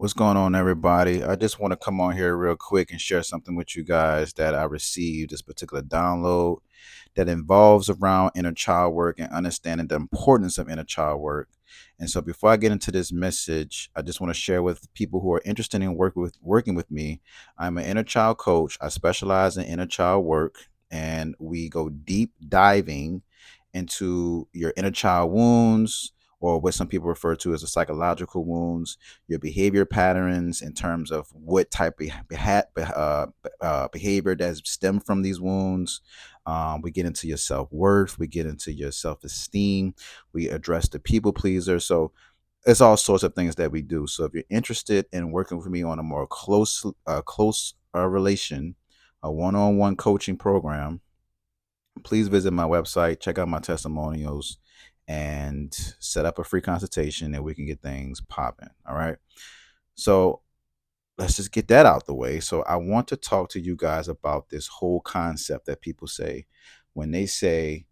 What's going on, everybody? I just want to come on here real quick and share something with you guys that I received this particular download that involves around inner child work and understanding the importance of inner child work. And so before I get into this message, I just want to share with people who are interested in working with me. I'm an inner child coach. I specialize in inner child work, and we go deep diving into your inner child wounds, or what some people refer to as the psychological wounds, your behavior patterns in terms of what type of behavior that stem from these wounds. We get into your self-worth, we get into your self-esteem, we address the people pleaser. So it's all sorts of things that we do. So if you're interested in working with me on a more close relation, a one-on-one coaching program, please visit my website, check out my testimonials, and set up a free consultation, and we can get things popping. All right. So let's just get that out the way. So I want to talk to you guys about this whole concept that people say when they say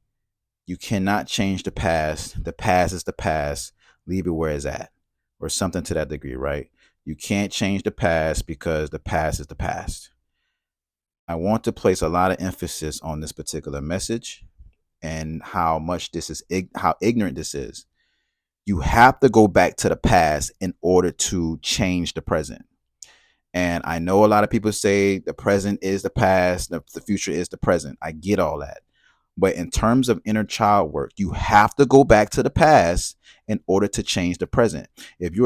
you cannot change the past is the past, leave it where it's at, or something to that degree, right? You can't change the past because the past is the past. I want to place a lot of emphasis on this particular message and how much this is how ignorant this is. You have to go back to the past in order to change the present. And I know a lot of people say the present is the past, the future is the present. I get all that. But in terms of inner child work, you have to go back to the past in order to change the present. If you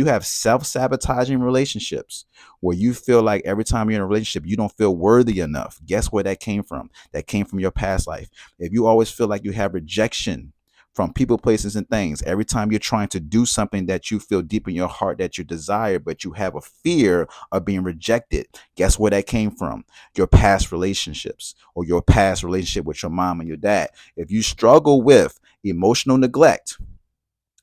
have self-sabotaging relationships where you feel like every time you're in a relationship you don't feel worthy enough, guess where that came from? That came from your past life. If you always feel like you have rejection from people, places, and things, every time you're trying to do something that you feel deep in your heart that you desire, but you have a fear of being rejected, guess where that came from? Your past relationships, or your past relationship with your mom and your dad. If you struggle with emotional neglect,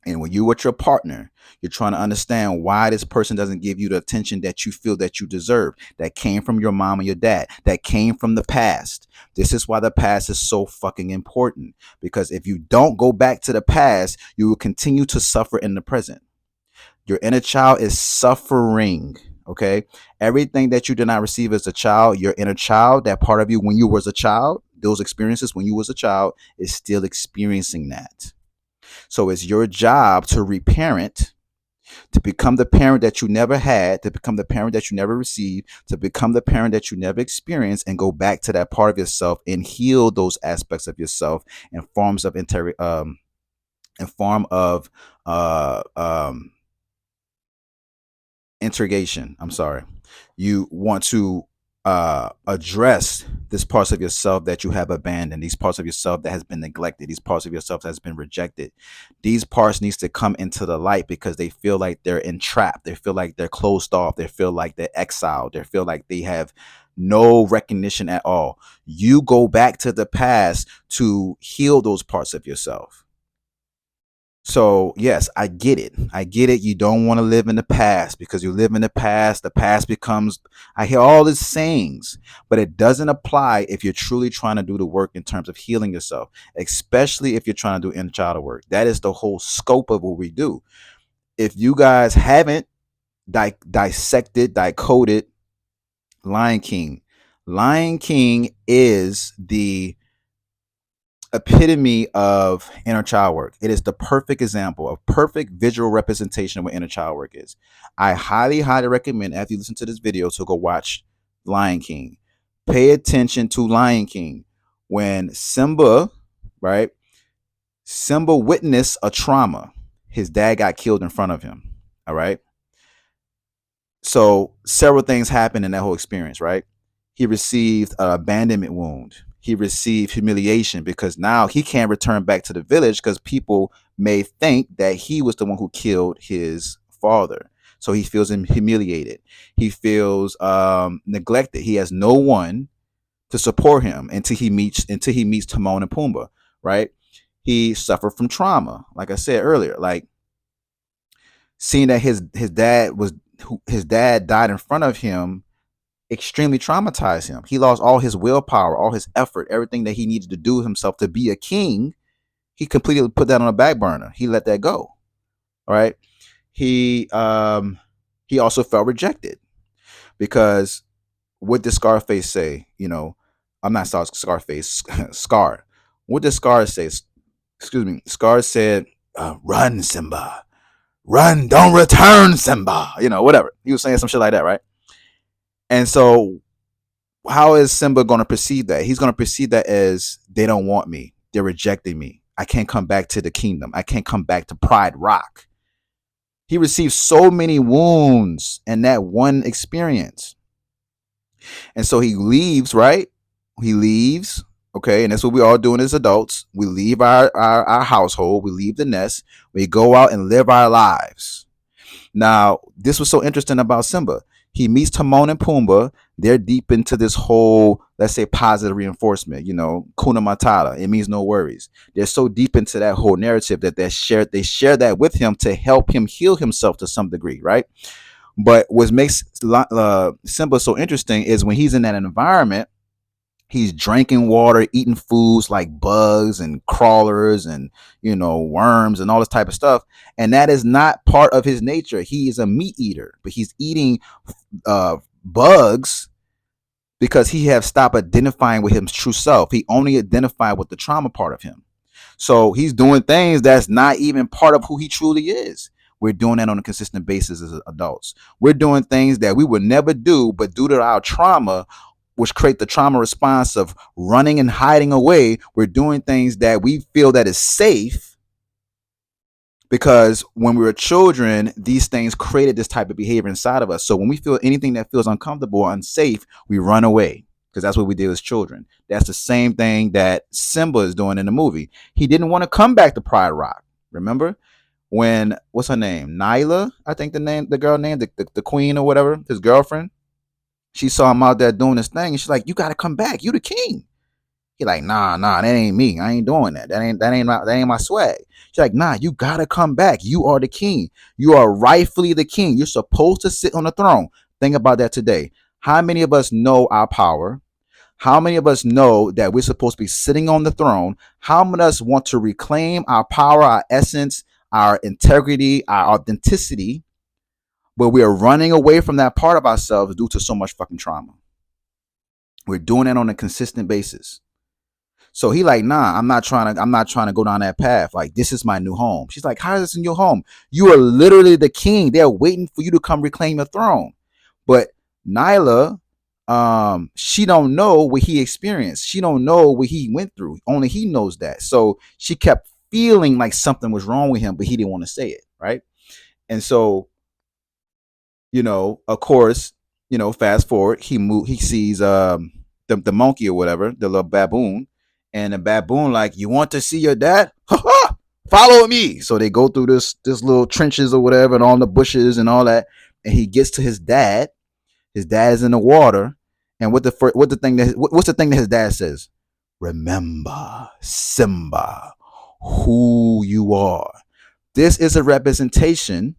and when you're with your partner, you're trying to understand why this person doesn't give you the attention that you feel that you deserve. That came from your mom and your dad. That came from the past. This is why the past is so fucking important. Because if you don't go back to the past, you will continue to suffer in the present. Your inner child is suffering. Okay. Everything that you did not receive as a child, your inner child, that part of you when you was a child, those experiences when you was a child, is still experiencing that. So it's your job to reparent, to become the parent that you never had, to become the parent that you never received, to become the parent that you never experienced, and go back to that part of yourself and heal those aspects of yourself in forms of in form of uh um interrogation. I'm sorry. You want to address this parts of yourself that you have abandoned, these parts of yourself that has been neglected, these parts of yourself that has been rejected. These parts needs to come into the light because they feel like they're entrapped. They feel like they're closed off. They feel like they're exiled. They feel like they have no recognition at all. You go back to the past to heal those parts of yourself. So, yes, I get it. I get it. You don't want to live in the past because you live in the past becomes, I hear all these sayings, but it doesn't apply if you're truly trying to do the work in terms of healing yourself, especially if you're trying to do inner child work. That is the whole scope of what we do. If you guys haven't dissected, decoded Lion King, Lion King is the epitome of inner child work. It is the perfect example of perfect visual representation of what inner child work is. I highly, highly recommend after you listen to this video to go watch Lion King. Pay attention to Lion King. When Simba, right? Simba witnessed a trauma. His dad got killed in front of him. All right. So several things happened in that whole experience, right? He received an abandonment wound. He received humiliation because now he can't return back to the village because people may think that he was the one who killed his father. So he feels humiliated. He feels neglected. He has no one to support him until he meets Timon and Pumbaa, right? He suffered from trauma, like I said earlier, like seeing that his dad died in front of him extremely traumatized him. He lost all his willpower, all his effort, everything that he needed to do himself to be a king. He completely put that on a back burner. He let that go. All right. He He also felt rejected because what did Scarface say? I'm not Scarface, Scar. What did Scar say? Excuse me. Scar said, "Run, Simba, run, don't return, Simba." Whatever. He was saying some shit like that, right? And so, how is Simba going to perceive that? He's going to perceive that as they don't want me. They're rejecting me. I can't come back to the kingdom. I can't come back to Pride Rock. He received so many wounds in that one experience. And so he leaves, right? He leaves. Okay. And that's what we're all doing as adults. We leave our household, we leave the nest, we go out and live our lives. Now, this was so interesting about Simba. He meets Timon and Pumbaa. They're deep into this whole, let's say, positive reinforcement, Kuna Matata. It means no worries. They're so deep into that whole narrative that they share that with him to help him heal himself to some degree, right? But what makes Simba so interesting is when he's in that environment, he's drinking water, eating foods like bugs and crawlers and worms and all this type of stuff, and that is not part of his nature. He is a meat eater, but he's eating bugs because he have stopped identifying with his true self. He only identified with the trauma part of him. So he's doing things that's not even part of who he truly is. We're doing that on a consistent basis as adults. We're doing things that we would never do, but due to our trauma, which create the trauma response of running and hiding away, we're doing things that we feel that is safe because when we were children, these things created this type of behavior inside of us. So when we feel anything that feels uncomfortable or unsafe, we run away because that's what we did as children. That's the same thing that Simba is doing in the movie. He didn't want to come back to Pride Rock. Remember when, what's her name? Nyla, I think the girl name, the queen or whatever, his girlfriend. She saw him out there doing this thing, and she's like, "You got to come back. You the king." He like, "Nah, that ain't me. I ain't doing that. That ain't my swag." She's like, "Nah, you gotta come back. You are the king. You are rightfully the king. You're supposed to sit on the throne." Think about that today. How many of us know our power? How many of us know that we're supposed to be sitting on the throne? How many of us want to reclaim our power, our essence, our integrity, our authenticity, but we are running away from that part of ourselves due to so much fucking trauma? We're doing it on a consistent basis. So he like, "Nah, I'm not trying to go down that path. Like, this is my new home." She's like, "How is this in your home? You are literally the king. They're waiting for you to come reclaim your throne." But Nyla, she don't know what he experienced. She don't know what he went through. Only he knows that. So she kept feeling like something was wrong with him, but he didn't want to say it, right? And so, of course, fast forward, he sees the monkey or whatever, the little baboon, and the baboon like, "You want to see your dad? Ha ha! Follow me." So they go through this little trenches or whatever, and all the bushes and all that, and he gets to his dad. His dad is in the water, and what's the thing that his dad says? "Remember, Simba, who you are." This is a representation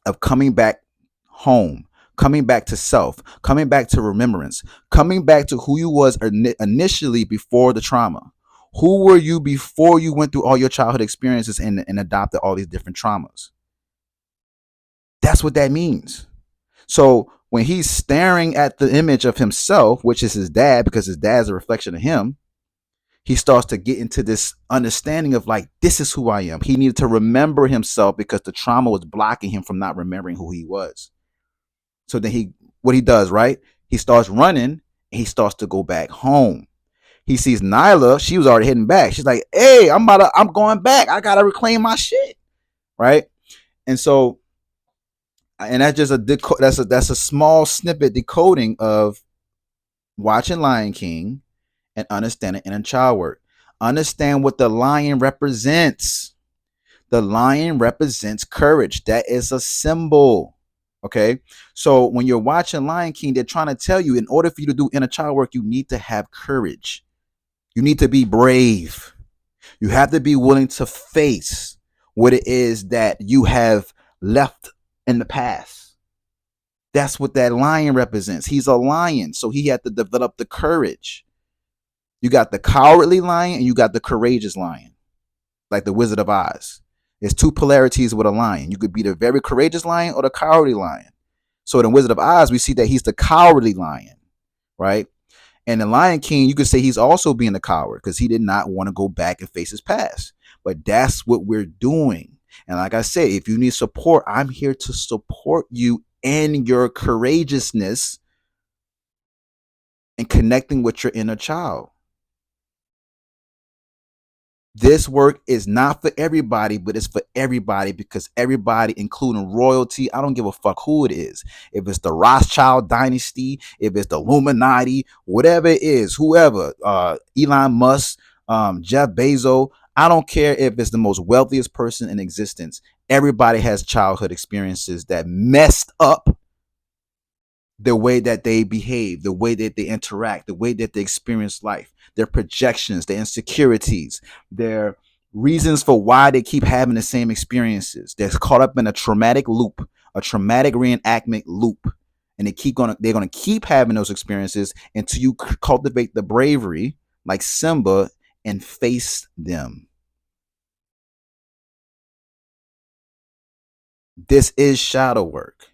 of coming back home, coming back to self, coming back to remembrance, coming back to who you was initially before the trauma. Who were you before you went through all your childhood experiences and adopted all these different traumas? That's what that means. So when he's staring at the image of himself, which is his dad, because his dad's a reflection of him, he starts to get into this understanding of like, this is who I am. He needed to remember himself because the trauma was blocking him from not remembering who he was. So then what he does, right? He starts running and he starts to go back home. He sees Nyla. She was already heading back. She's like, "Hey, I'm going back. I gotta reclaim my shit." Right? And so, and that's just that's a small snippet decoding of watching Lion King and understanding inner child work. Understand what the lion represents. The lion represents courage. That is a symbol. Okay. So when you're watching Lion King, they're trying to tell you in order for you to do inner child work, you need to have courage. You need to be brave. You have to be willing to face what it is that you have left in the past. That's what that lion represents. He's a lion. So he had to develop the courage. You got the cowardly lion and you got the courageous lion, like the Wizard of Oz. There's two polarities with a lion. You could be the very courageous lion or the cowardly lion. So in Wizard of Oz, we see that he's the cowardly lion, right? And the Lion King, you could say he's also being a coward because he did not want to go back and face his past. But that's what we're doing. And like I said, if you need support, I'm here to support you in your courageousness and connecting with your inner child. This work is not for everybody, but it's for everybody because everybody, including royalty, I don't give a fuck who it is. If it's the Rothschild dynasty, if it's the Illuminati, whatever it is, whoever, Elon Musk, Jeff Bezos, I don't care if it's the most wealthiest person in existence. Everybody has childhood experiences that messed up the way that they behave, the way that they interact, the way that they experience life, their projections, their insecurities, their reasons for why they keep having the same experiences. They're caught up in a traumatic loop, a traumatic reenactment loop. And they're gonna keep having those experiences until you cultivate the bravery, like Simba, and face them. This is shadow work.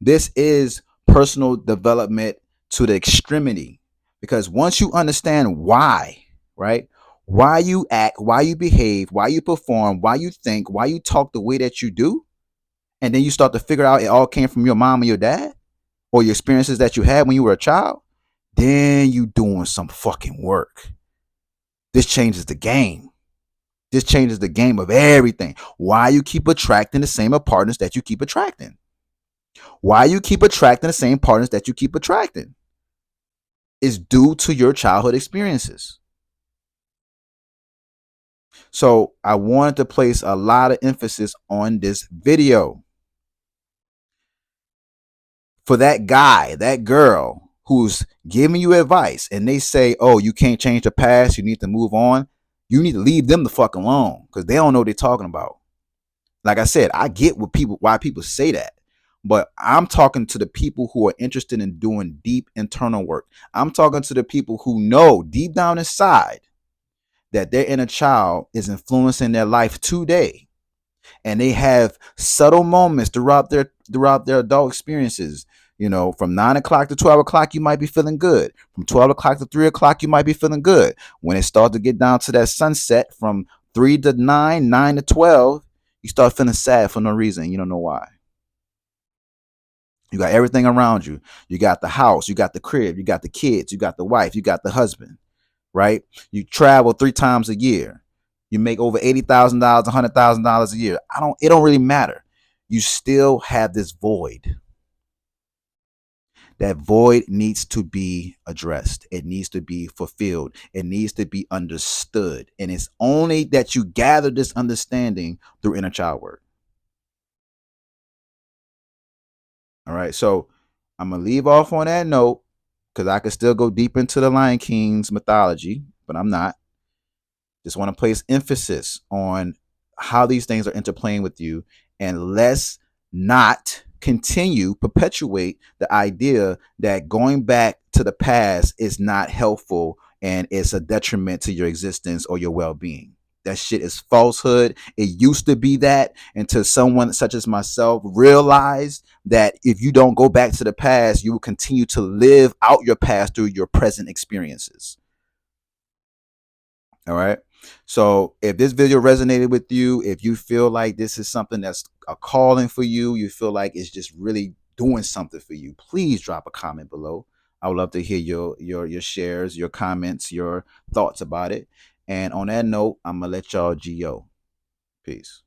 This is personal development to the extremity. Because once you understand why, right? Why you act, why you behave, why you perform, why you think, why you talk the way that you do, and then you start to figure out it all came from your mom or your dad or your experiences that you had when you were a child, then you doing some fucking work. This changes the game. This changes the game of everything. Why you keep attracting the same partners that you keep attracting. Why you keep attracting the same partners that you keep attracting is due to your childhood experiences. So I wanted to place a lot of emphasis on this video. For that guy, that girl who's giving you advice and they say, oh, you can't change the past, you need to move on, you need to leave them the fuck alone because they don't know what they're talking about. Like I said, I get why people say that. But I'm talking to the people who are interested in doing deep internal work. I'm talking to the people who know deep down inside that their inner child is influencing their life today. And they have subtle moments throughout their adult experiences. You know, from 9 o'clock to 12 o'clock, you might be feeling good. From 12 o'clock to 3 o'clock, you might be feeling good. When it starts to get down to that sunset from 3 to 9, 9 to 12, you start feeling sad for no reason. You don't know why. You got everything around you. You got the house, you got the crib, you got the kids, you got the wife, you got the husband, right? You travel 3 times a year. You make over $80,000, $100,000 a year. It don't really matter. You still have this void. That void needs to be addressed. It needs to be fulfilled. It needs to be understood. And it's only that you gather this understanding through inner child work. All right. So I'm going to leave off on that note because I could still go deep into the Lion King's mythology, but I'm not. Just want to place emphasis on how these things are interplaying with you, and let's not perpetuate the idea that going back to the past is not helpful and it's a detriment to your existence or your well-being. That shit is falsehood. It used to be that until someone such as myself realized that if you don't go back to the past, you will continue to live out your past through your present experiences. All right. So if this video resonated with you, if you feel like this is something that's a calling for you, you feel like it's just really doing something for you, please drop a comment below. I would love to hear your shares, your comments, your thoughts about it. And on that note, I'm gonna let y'all go. Peace.